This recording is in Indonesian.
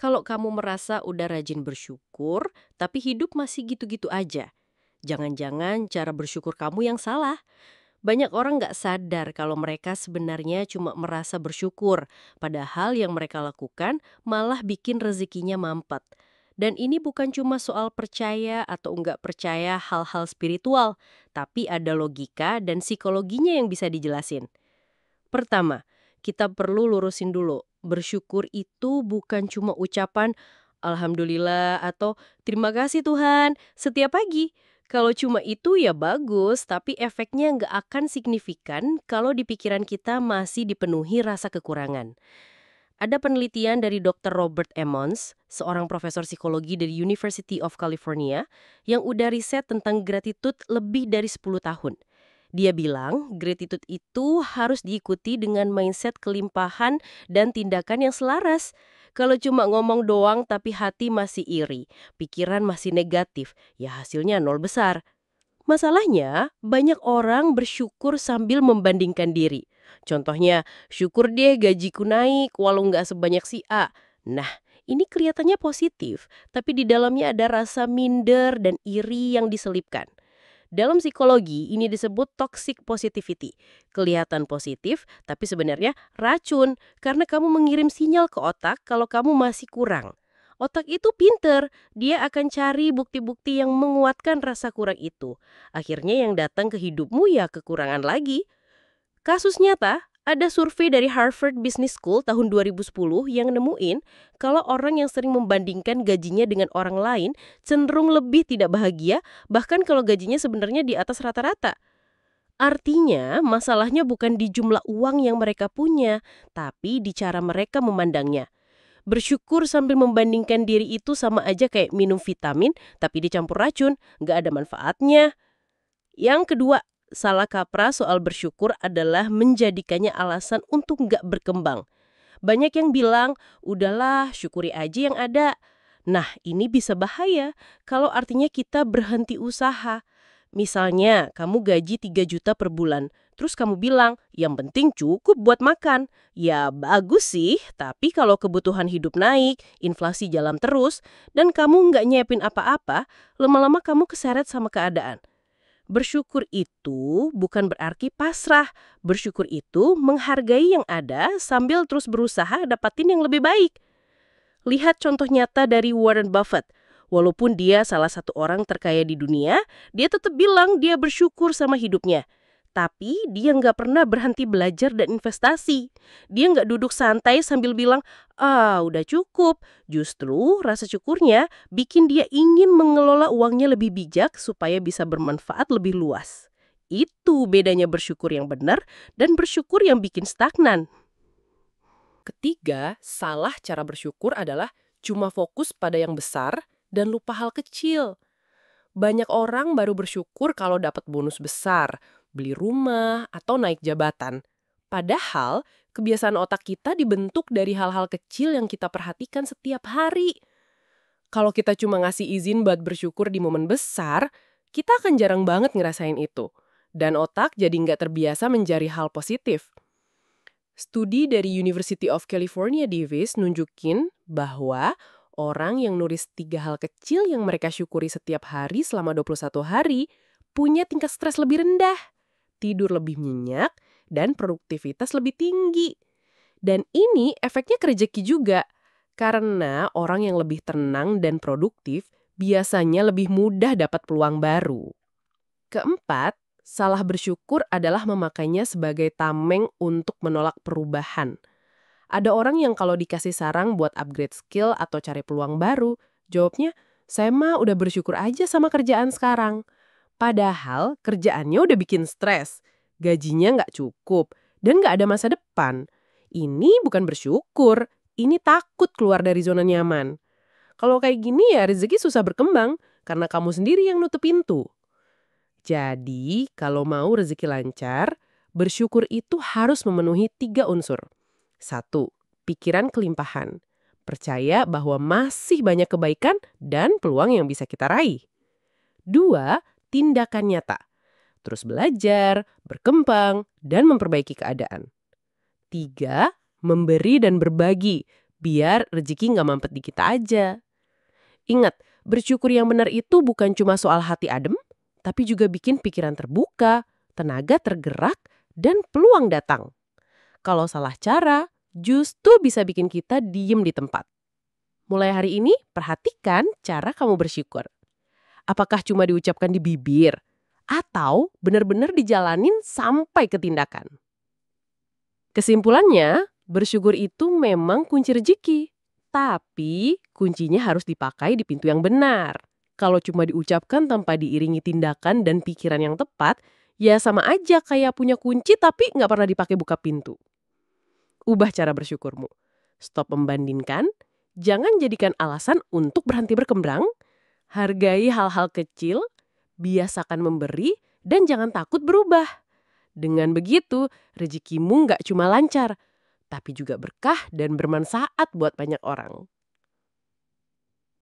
Kalau kamu merasa udah rajin bersyukur, tapi hidup masih gitu-gitu aja. Jangan-jangan cara bersyukur kamu yang salah. Banyak orang nggak sadar kalau mereka sebenarnya cuma merasa bersyukur, padahal yang mereka lakukan malah bikin rezekinya mampet. Dan ini bukan cuma soal percaya atau nggak percaya hal-hal spiritual, tapi ada logika dan psikologinya yang bisa dijelasin. Pertama, kita perlu lurusin dulu. Bersyukur itu bukan cuma ucapan Alhamdulillah atau terima kasih Tuhan setiap pagi. Kalau cuma itu ya bagus, tapi efeknya nggak akan signifikan kalau di pikiran kita masih dipenuhi rasa kekurangan. Ada penelitian dari Dr. Robert Emmons, seorang profesor psikologi dari University of California, yang udah riset tentang gratitude lebih dari 10 tahun. Dia bilang, gratitude itu harus diikuti dengan mindset kelimpahan dan tindakan yang selaras. Kalau cuma ngomong doang tapi hati masih iri, pikiran masih negatif, ya hasilnya nol besar. Masalahnya, banyak orang bersyukur sambil membandingkan diri. Contohnya, syukur deh gajiku naik walau nggak sebanyak si A. Nah, ini kelihatannya positif, tapi di dalamnya ada rasa minder dan iri yang diselipkan. Dalam psikologi, ini disebut toxic positivity. Kelihatan positif, tapi sebenarnya racun karena kamu mengirim sinyal ke otak kalau kamu masih kurang. Otak itu pinter, dia akan cari bukti-bukti yang menguatkan rasa kurang itu. Akhirnya yang datang ke hidupmu ya kekurangan lagi. Kasus nyata, ada survei dari Harvard Business School tahun 2010 yang nemuin kalau orang yang sering membandingkan gajinya dengan orang lain cenderung lebih tidak bahagia, bahkan kalau gajinya sebenarnya di atas rata-rata. Artinya, masalahnya bukan di jumlah uang yang mereka punya, tapi di cara mereka memandangnya. Bersyukur sambil membandingkan diri itu sama aja kayak minum vitamin, tapi dicampur racun, nggak ada manfaatnya. Yang kedua, salah kaprah soal bersyukur adalah menjadikannya alasan untuk nggak berkembang. Banyak yang bilang, udahlah syukuri aja yang ada. Nah, ini bisa bahaya kalau artinya kita berhenti usaha. Misalnya, kamu gaji 3 juta per bulan, terus kamu bilang, yang penting cukup buat makan. Ya bagus sih, tapi kalau kebutuhan hidup naik, inflasi jalan terus, dan kamu nggak nyiapin apa-apa, lama-lama kamu keseret sama keadaan. Bersyukur itu bukan berarti pasrah. Bersyukur itu menghargai yang ada sambil terus berusaha dapatin yang lebih baik. Lihat contoh nyata dari Warren Buffett. Walaupun dia salah satu orang terkaya di dunia, dia tetap bilang dia bersyukur sama hidupnya. Tapi dia nggak pernah berhenti belajar dan investasi. Dia nggak duduk santai sambil bilang, udah cukup. Justru rasa syukurnya bikin dia ingin mengelola uangnya lebih bijak supaya bisa bermanfaat lebih luas. Itu bedanya bersyukur yang benar dan bersyukur yang bikin stagnan. Ketiga, salah cara bersyukur adalah cuma fokus pada yang besar dan lupa hal kecil. Banyak orang baru bersyukur kalau dapat bonus besar, beli rumah, atau naik jabatan. Padahal, kebiasaan otak kita dibentuk dari hal-hal kecil yang kita perhatikan setiap hari. Kalau kita cuma ngasih izin buat bersyukur di momen besar, kita akan jarang banget ngerasain itu. Dan otak jadi nggak terbiasa mencari hal positif. Studi dari University of California Davis nunjukin bahwa orang yang nulis 3 hal kecil yang mereka syukuri setiap hari selama 21 hari punya tingkat stres lebih rendah, tidur lebih nyenyak, dan produktivitas lebih tinggi. Dan ini efeknya ke rezeki juga, karena orang yang lebih tenang dan produktif biasanya lebih mudah dapat peluang baru. Keempat, salah bersyukur adalah memakainya sebagai tameng untuk menolak perubahan. Ada orang yang kalau dikasih saran buat upgrade skill atau cari peluang baru, jawabnya, saya mah udah bersyukur aja sama kerjaan sekarang. Padahal kerjaannya udah bikin stres, gajinya nggak cukup, dan nggak ada masa depan. Ini bukan bersyukur, ini takut keluar dari zona nyaman. Kalau kayak gini ya rezeki susah berkembang, karena kamu sendiri yang nutup pintu. Jadi, kalau mau rezeki lancar, bersyukur itu harus memenuhi 3 unsur. 1. Pikiran kelimpahan. Percaya bahwa masih banyak kebaikan dan peluang yang bisa kita raih. 2. Tindakan nyata. Terus belajar, berkembang, dan memperbaiki keadaan. 3. Memberi dan berbagi. biar rezeki nggak mampet di kita aja. Ingat, bersyukur yang benar itu bukan cuma soal hati adem, tapi juga bikin pikiran terbuka, tenaga tergerak, dan peluang datang. Kalau salah cara, justru bisa bikin kita diem di tempat. Mulai hari ini, perhatikan cara kamu bersyukur. Apakah cuma diucapkan di bibir? Atau benar-benar dijalanin sampai ke tindakan? Kesimpulannya, bersyukur itu memang kunci rezeki. Tapi kuncinya harus dipakai di pintu yang benar. Kalau cuma diucapkan tanpa diiringi tindakan dan pikiran yang tepat, ya sama aja kayak punya kunci tapi nggak pernah dipakai buka pintu. Ubah cara bersyukurmu. Stop membandingkan, jangan jadikan alasan untuk berhenti berkembang, hargai hal-hal kecil, biasakan memberi, dan jangan takut berubah. Dengan begitu, rezekimu nggak cuma lancar, tapi juga berkah dan bermanfaat buat banyak orang.